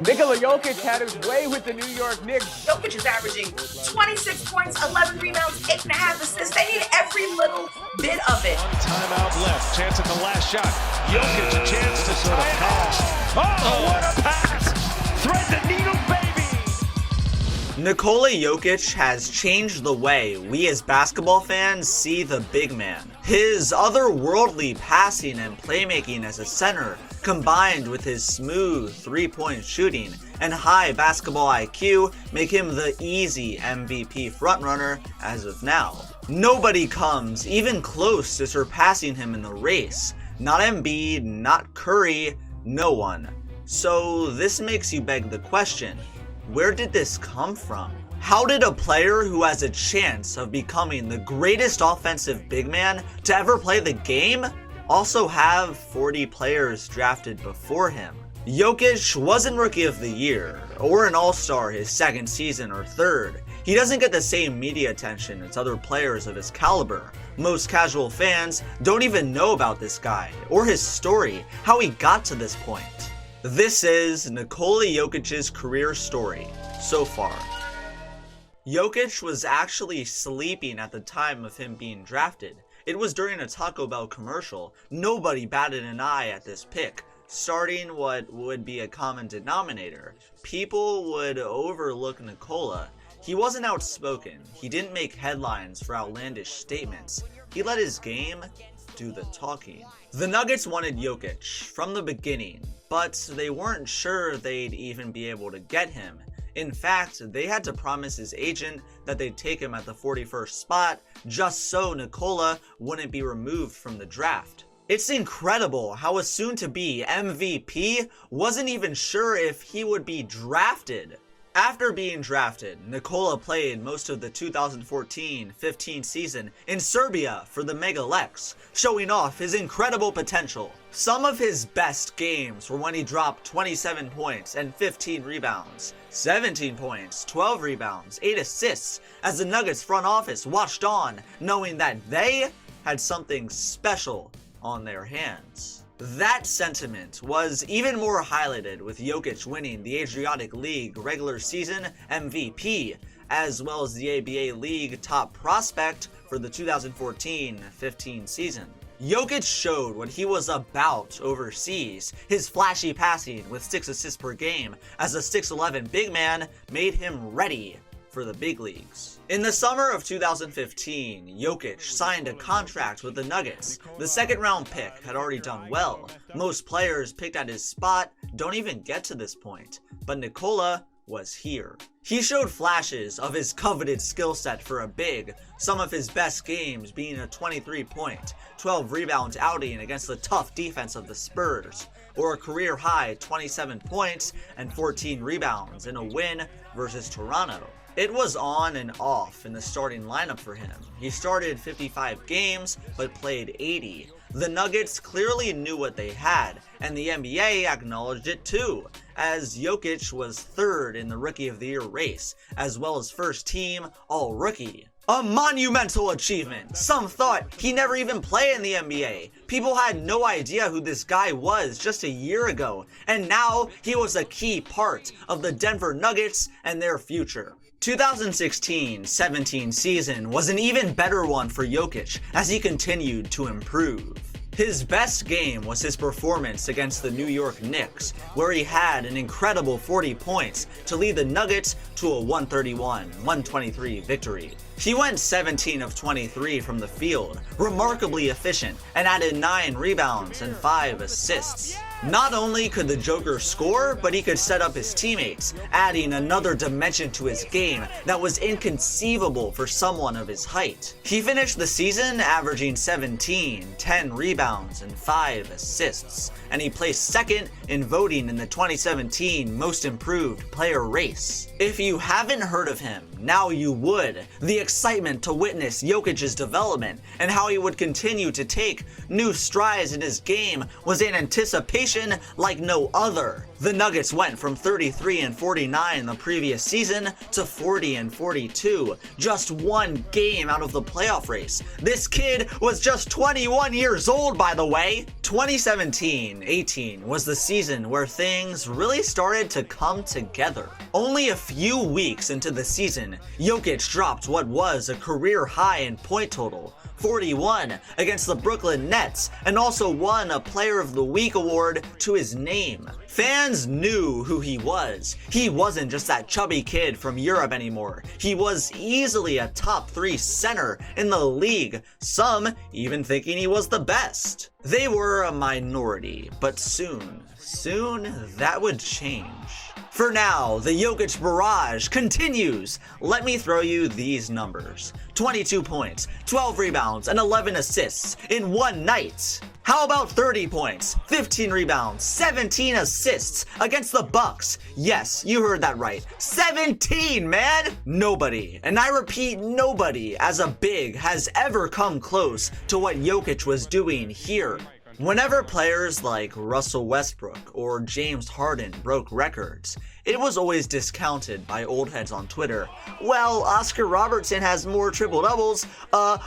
Nikola Jokic had his way with the New York Knicks. Jokic is averaging 26 points, 11 rebounds, 8.5 assists. They need every little bit of it. One timeout left. Chance at the last shot. Jokic a chance to sort of pass. Oh, what a pass! Thread the needle, baby! Nikola Jokic has changed the way we as basketball fans see the big man. His otherworldly passing and playmaking as a center, combined with his smooth three-point shooting and high basketball IQ, make him the easy MVP frontrunner as of now. Nobody comes even close to surpassing him in the race. Not Embiid, not Curry, no one. So this makes you beg the question, where did this come from? How did a player who has a chance of becoming the greatest offensive big man to ever play the game also have 40 players drafted before him? Jokic wasn't Rookie of the Year, or an All-Star his second season or third. He doesn't get the same media attention as other players of his caliber. Most casual fans don't even know about this guy, or his story, how he got to this point. This is Nikola Jokic's career story so far. Jokic was actually sleeping at the time of him being drafted. It was during a Taco Bell commercial. Nobody batted an eye at this pick, starting what would be a common denominator. People would overlook Nikola. He wasn't outspoken. He didn't make headlines for outlandish statements. He let his game do the talking. The Nuggets wanted Jokic from the beginning, but they weren't sure they'd even be able to get him. In fact, they had to promise his agent that they'd take him at the 41st spot just so Nikola wouldn't be removed from the draft. It's incredible how a soon-to-be MVP wasn't even sure if he would be drafted. After being drafted, Nikola played most of the 2014-15 season in Serbia for the Mega Leks, showing off his incredible potential. Some of his best games were when he dropped 27 points and 15 rebounds, 17 points, 12 rebounds, 8 assists, as the Nuggets front office watched on, knowing that they had something special on their hands. That sentiment was even more highlighted with Jokic winning the Adriatic League regular season MVP, as well as the ABA League top prospect for the 2014-15 season. Jokic showed what he was about overseas. His flashy passing with 6 assists per game as a 6'11 big man made him ready for the big leagues. In the summer of 2015, Jokic signed a contract with the Nuggets. The second round pick had already done well. Most players picked at his spot don't even get to this point, but Nikola was here. He showed flashes of his coveted skill set for a big, some of his best games being a 23-point, 12-rebound outing against the tough defense of the Spurs, or a career-high 27 points and 14 rebounds in a win versus Toronto. It was on and off in the starting lineup for him. He started 55 games, but played 80. The Nuggets clearly knew what they had, and the NBA acknowledged it too, as Jokic was third in the Rookie of the Year race, as well as first team All-Rookie. A monumental achievement! Some thought he'd never even play in the NBA. People had no idea who this guy was just a year ago, and now he was a key part of the Denver Nuggets and their future. 2016-17 season was an even better one for Jokic as he continued to improve. His best game was his performance against the New York Knicks, where he had an incredible 40 points to lead the Nuggets to a 131-123 victory. He went 17 of 23 from the field, remarkably efficient, and added 9 rebounds and 5 assists. Not only could the Joker score, but he could set up his teammates, adding another dimension to his game that was inconceivable for someone of his height. He finished the season averaging 17, 10 rebounds, and 5 assists, and he placed second in voting in the 2017 Most Improved Player race. If you haven't heard of him, now you would. The excitement to witness Jokic's development and how he would continue to take new strides in his game was in anticipation rotation like no other. The Nuggets went from 33-49 the previous season to 40-42, just one game out of the playoff race. This kid was just 21 years old, by the way. 2017-18 was the season where things really started to come together. Only a few weeks into the season, Jokic dropped what was a career high in point total, 41, against the Brooklyn Nets, and also won a Player of the Week award to his name. Fans knew who he was. He wasn't just that chubby kid from Europe anymore. He was easily a top 3 center in the league, some even thinking he was the best. They were a minority, but soon that would change. For now, the Jokic barrage continues. Let me throw you these numbers. 22 points, 12 rebounds, and 11 assists in one night. How about 30 points, 15 rebounds, 17 assists against the Bucks? Yes, you heard that right. 17, man! Nobody, and I repeat nobody, as a big has ever come close to what Jokic was doing here. Whenever players like Russell Westbrook or James Harden broke records, it was always discounted by old heads on Twitter. Well, Oscar Robertson has more triple-doubles.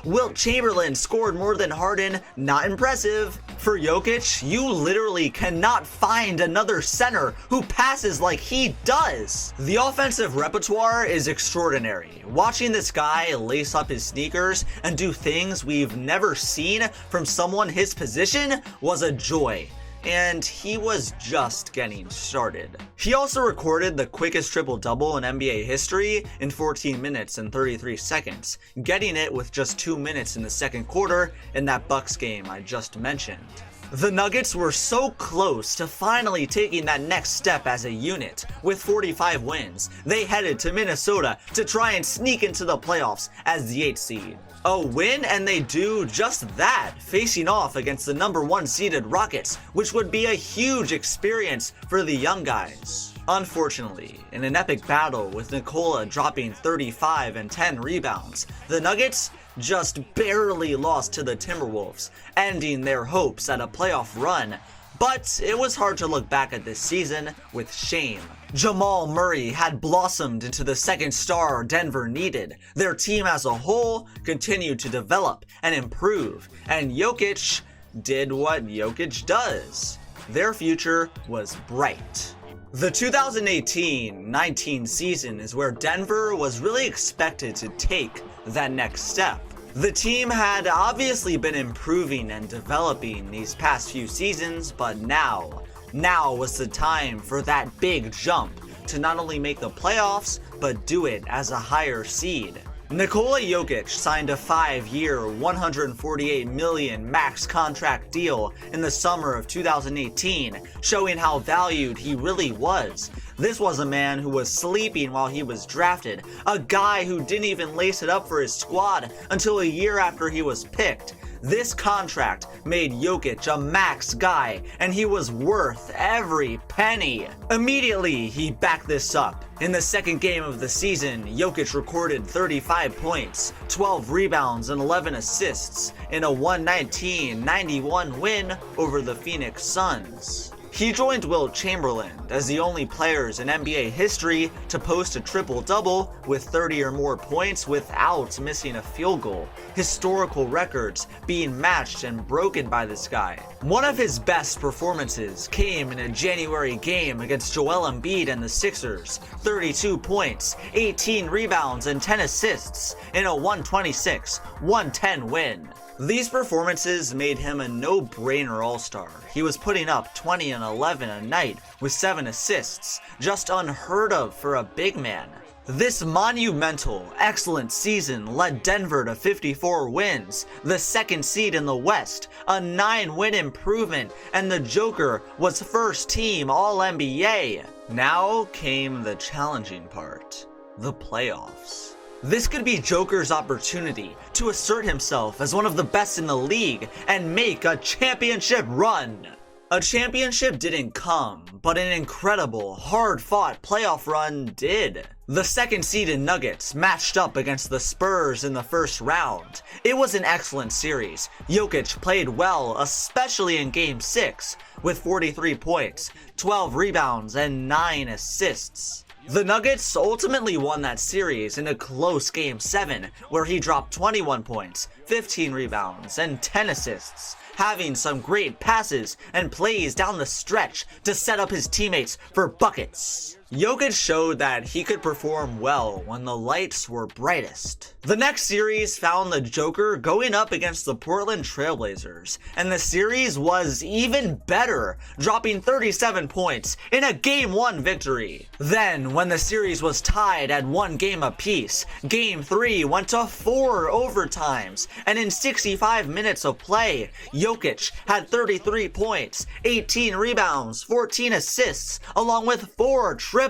Wilt Chamberlain scored more than Harden. Not impressive. For Jokic, you literally cannot find another center who passes like he does. The offensive repertoire is extraordinary. Watching this guy lace up his sneakers and do things we've never seen from someone his position was a joy. And he was just getting started. He also recorded the quickest triple-double in NBA history in 14 minutes and 33 seconds, getting it with just 2 minutes in the second quarter in that Bucks game I just mentioned. The Nuggets were so close to finally taking that next step as a unit. With 45 wins, they headed to Minnesota to try and sneak into the playoffs as the 8th seed. A win, and they do just that, facing off against the number 1 seeded Rockets, which would be a huge experience for the young guys. Unfortunately, in an epic battle with Nikola dropping 35 and 10 rebounds, the Nuggets just barely lost to the Timberwolves, ending their hopes at a playoff run. But it was hard to look back at this season with shame. Jamal Murray had blossomed into the second star Denver needed. Their team as a whole continued to develop and improve, and Jokic did what Jokic does. Their future was bright. The 2018-19 season is where Denver was really expected to take that next step. The team had obviously been improving and developing these past few seasons, but now was the time for that big jump to not only make the playoffs, but do it as a higher seed. Nikola Jokic signed a 5-year, $148 million max contract deal in the summer of 2018, showing how valued he really was. This was a man who was sleeping while he was drafted, a guy who didn't even lace it up for his squad until a year after he was picked. This contract made Jokic a max guy, and he was worth every penny. Immediately, he backed this up. In the second game of the season, Jokic recorded 35 points, 12 rebounds, and 11 assists in a 119-91 win over the Phoenix Suns. He joined Wilt Chamberlain as the only players in NBA history to post a triple-double with 30 or more points without missing a field goal. Historical records being matched and broken by this guy. One of his best performances came in a January game against Joel Embiid and the Sixers. 32 points, 18 rebounds, and 10 assists in a 126-110 win. These performances made him a no-brainer all-star. He was putting up 20 and 11 a night with 7 assists, just unheard of for a big man. This monumental, excellent season led Denver to 54 wins, the second seed in the West, a 9-win improvement, and the Joker was first team All-NBA. Now came the challenging part, the playoffs. This could be Joker's opportunity to assert himself as one of the best in the league and make a championship run. A championship didn't come, but an incredible, hard-fought playoff run did. The second-seeded Nuggets matched up against the Spurs in the first round. It was an excellent series. Jokic played well, especially in Game 6, with 43 points, 12 rebounds, and 9 assists. The Nuggets ultimately won that series in a close Game 7, where he dropped 21 points, 15 rebounds, and 10 assists, having some great passes and plays down the stretch to set up his teammates for buckets. Jokic showed that he could perform well when the lights were brightest. The next series found the Joker going up against the Portland Trailblazers, and the series was even better, dropping 37 points in a Game 1 victory. Then, when the series was tied at 1 game apiece, Game 3 went to 4 overtimes, and in 65 minutes of play, Jokic had 33 points, 18 rebounds, 14 assists, along with 4 triples.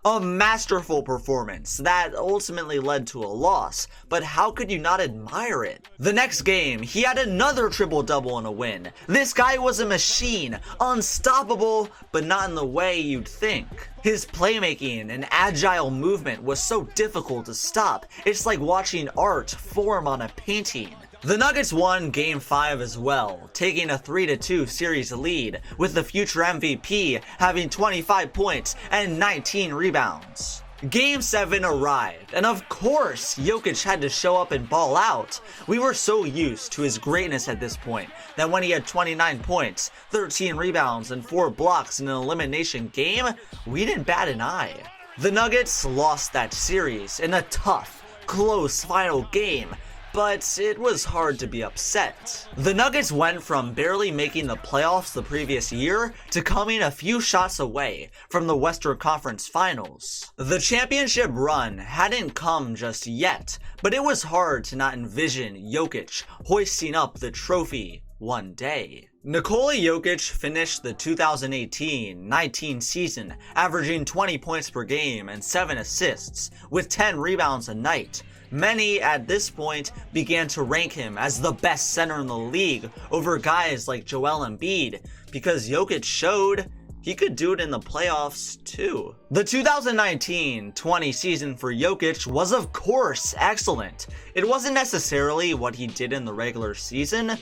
A masterful performance that ultimately led to a loss, but how could you not admire it? The next game, he had another triple-double and a win. This guy was a machine, unstoppable, but not in the way you'd think. His playmaking and agile movement was so difficult to stop, it's like watching art form on a painting. The Nuggets won Game 5 as well, taking a 3-2 series lead, with the future MVP having 25 points and 19 rebounds. Game 7 arrived, and of course, Jokic had to show up and ball out. We were so used to his greatness at this point that when he had 29 points, 13 rebounds, and 4 blocks in an elimination game, we didn't bat an eye. The Nuggets lost that series in a tough, close final game, but it was hard to be upset. The Nuggets went from barely making the playoffs the previous year to coming a few shots away from the Western Conference Finals. The championship run hadn't come just yet, but it was hard to not envision Jokic hoisting up the trophy one day. Nikola Jokic finished the 2018-19 season averaging 20 points per game and 7 assists, with 10 rebounds a night. Many at this point began to rank him as the best center in the league over guys like Joel Embiid, because Jokic showed he could do it in the playoffs too. The 2019-20 season for Jokic was of course excellent. It wasn't necessarily what he did in the regular season,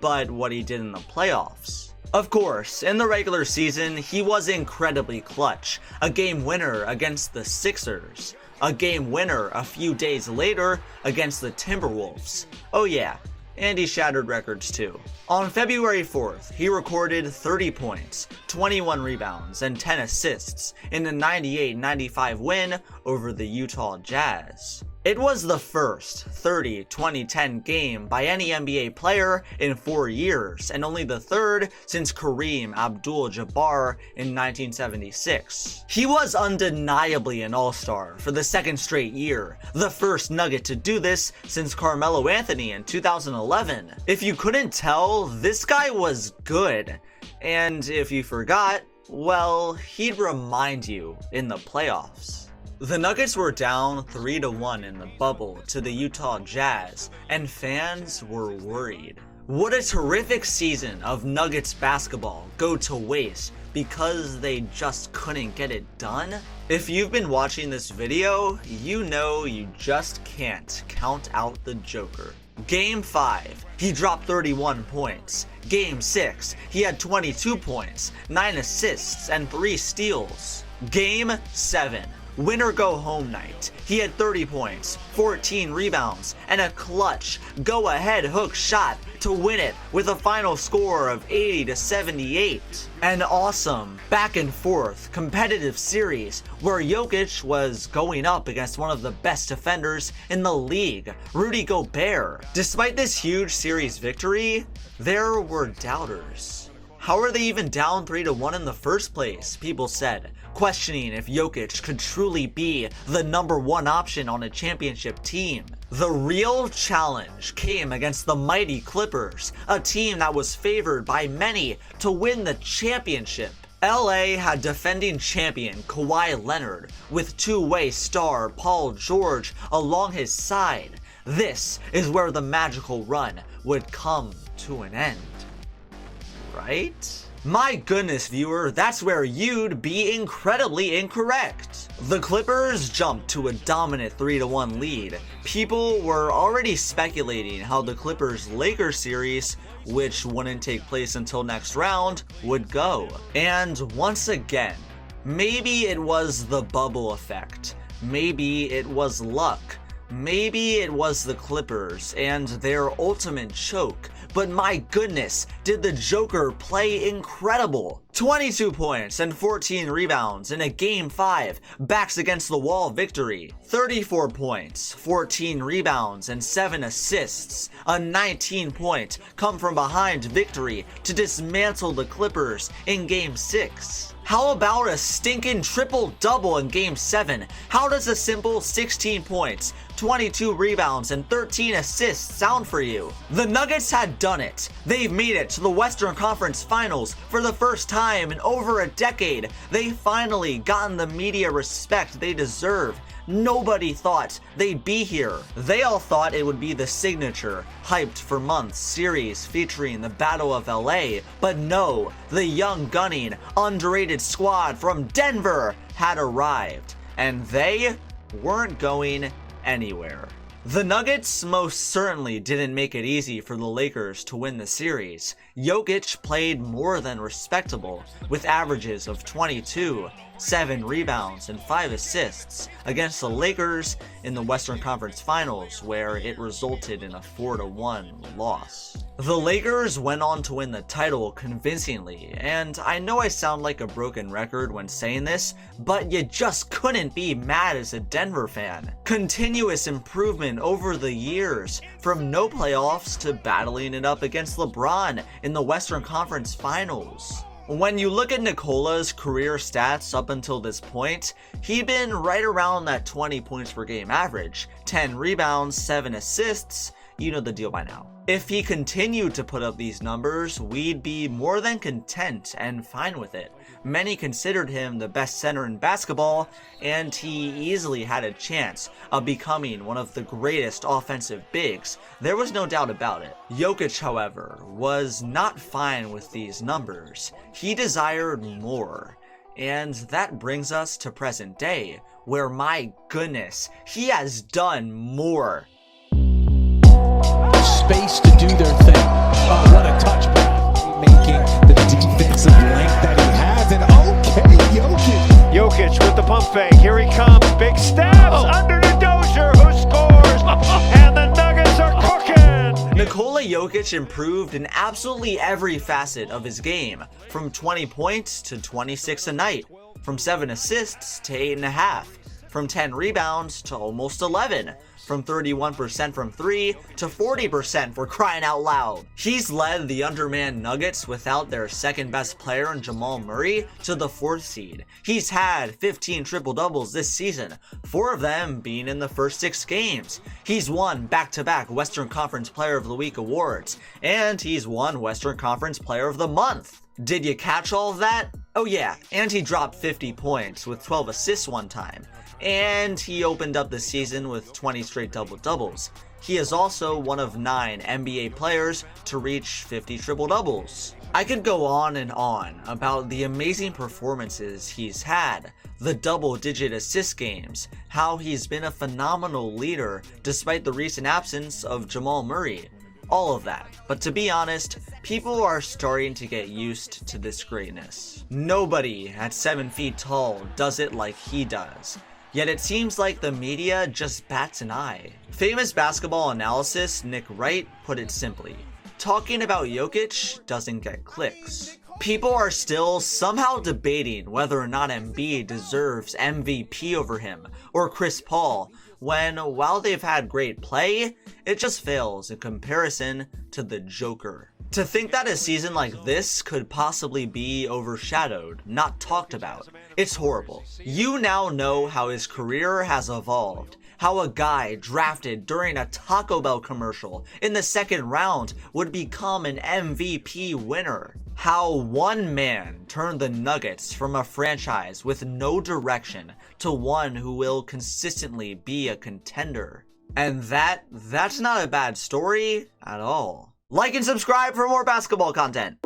but what he did in the playoffs. Of course, in the regular season, he was incredibly clutch. A game winner against the Sixers. A game winner a few days later against the Timberwolves. Oh yeah, and he shattered records too. On February 4th, he recorded 30 points, 21 rebounds, and 10 assists in a 98-95 win over the Utah Jazz. It was the first 30-20-10 game by any NBA player in 4 years, and only the third since Kareem Abdul-Jabbar in 1976. He was undeniably an all-star for the second straight year, the first Nugget to do this since Carmelo Anthony in 2011. If you couldn't tell, this guy was good, and if you forgot, well, he'd remind you in the playoffs. The Nuggets were down 3-1 in the bubble to the Utah Jazz, and fans were worried. Would a terrific season of Nuggets basketball go to waste because they just couldn't get it done? If you've been watching this video, you know you just can't count out the Joker. Game 5, he dropped 31 points. Game 6, he had 22 points, 9 assists, and 3 steals. Game 7, winner go home night. He had 30 points, 14 rebounds, and a clutch go-ahead hook shot to win it with a final score of 80-78. An awesome back and forth competitive series where Jokic was going up against one of the best defenders in the league, Rudy Gobert. Despite this huge series victory, there were doubters. How are they even down 3-1 in the first place, people said, questioning if Jokic could truly be the #1 option on a championship team. The real challenge came against the mighty Clippers, a team that was favored by many to win the championship. LA had defending champion Kawhi Leonard with two-way star Paul George along his side. This is where the magical run would come to an end. Right? My goodness, viewer, that's where you'd be incredibly incorrect. The Clippers jumped to a dominant 3-1 lead. People were already speculating how the Clippers-Lakers series, which wouldn't take place until next round, would go. And once again, maybe it was the bubble effect. Maybe it was luck. Maybe it was the Clippers and their ultimate choke, but my goodness, did the Joker play incredible. 22 points and 14 rebounds in a Game 5 backs against the wall victory. 34 points, 14 rebounds, and 7 assists. A 19-point come from behind victory to dismantle the Clippers in Game 6. How about a stinking triple-double in Game 7? How does a simple 16 points, 22 rebounds, and 13 assists sound for you? The Nuggets had done it. They've made it to the Western Conference Finals for the first time in over a decade. They finally gotten the media respect they deserve. Nobody thought they'd be here. They all thought it would be the signature, hyped for months series featuring the Battle of LA, but no, the young gunning, underrated squad from Denver had arrived, and they weren't going anywhere. The Nuggets most certainly didn't make it easy for the Lakers to win the series. Jokic played more than respectable, with averages of 22, 7 rebounds, and 5 assists against the Lakers in the Western Conference Finals, where it resulted in a 4-1 loss. The Lakers went on to win the title convincingly, and I know I sound like a broken record when saying this, but you just couldn't be mad as a Denver fan. Continuous improvement over the years, from no playoffs to battling it up against LeBron in the Western Conference Finals. When you look at Nikola's career stats up until this point, he'd been right around that 20 points per game average, 10 rebounds, 7 assists, you know the deal by now. If he continued to put up these numbers, we'd be more than content and fine with it. Many considered him the best center in basketball, and he easily had a chance of becoming one of the greatest offensive bigs. There was no doubt about it. Jokic, however, was not fine with these numbers. He desired more. And that brings us to present day, where my goodness, he has done more. Space to do their thing. Oh, what a touch, making the defensive length that he has. And okay, Jokic with the pump fake. Here he comes. Big steps under the Dozier, who scores. And the Nuggets are cooking. Nikola Jokic improved in absolutely every facet of his game, from 20 points to 26 a night, from 7 assists to 8.5, from 10 rebounds to almost 11, from 31% from 3 to 40% for crying out loud. He's led the undermanned Nuggets without their second best player in Jamal Murray to the 4th seed. He's had 15 triple-doubles this season, 4 of them being in the first 6 games. He's won back-to-back Western Conference Player of the Week awards, and he's won Western Conference Player of the Month. Did you catch all of that? Oh yeah, and he dropped 50 points with 12 assists one time. And he opened up the season with 20 straight double-doubles. He is also one of 9 NBA players to reach 50 triple-doubles. I could go on and on about the amazing performances he's had, the double-digit assist games, how he's been a phenomenal leader despite the recent absence of Jamal Murray. All of that. But to be honest, people are starting to get used to this greatness. Nobody at 7 feet tall does it like he does. Yet it seems like the media just bats an eye. Famous basketball analyst Nick Wright put it simply: talking about Jokic doesn't get clicks. People are still somehow debating whether or not Embiid deserves MVP over him, or Chris Paul, when while they've had great play, it just fails in comparison to the Joker. To think that a season like this could possibly be overshadowed, not talked about, it's horrible. You now know how his career has evolved, how a guy drafted during a Taco Bell commercial in the 2nd round would become an MVP winner. How one man turned the Nuggets from a franchise with no direction to one who will consistently be a contender. And that's not a bad story at all. Like and subscribe for more basketball content.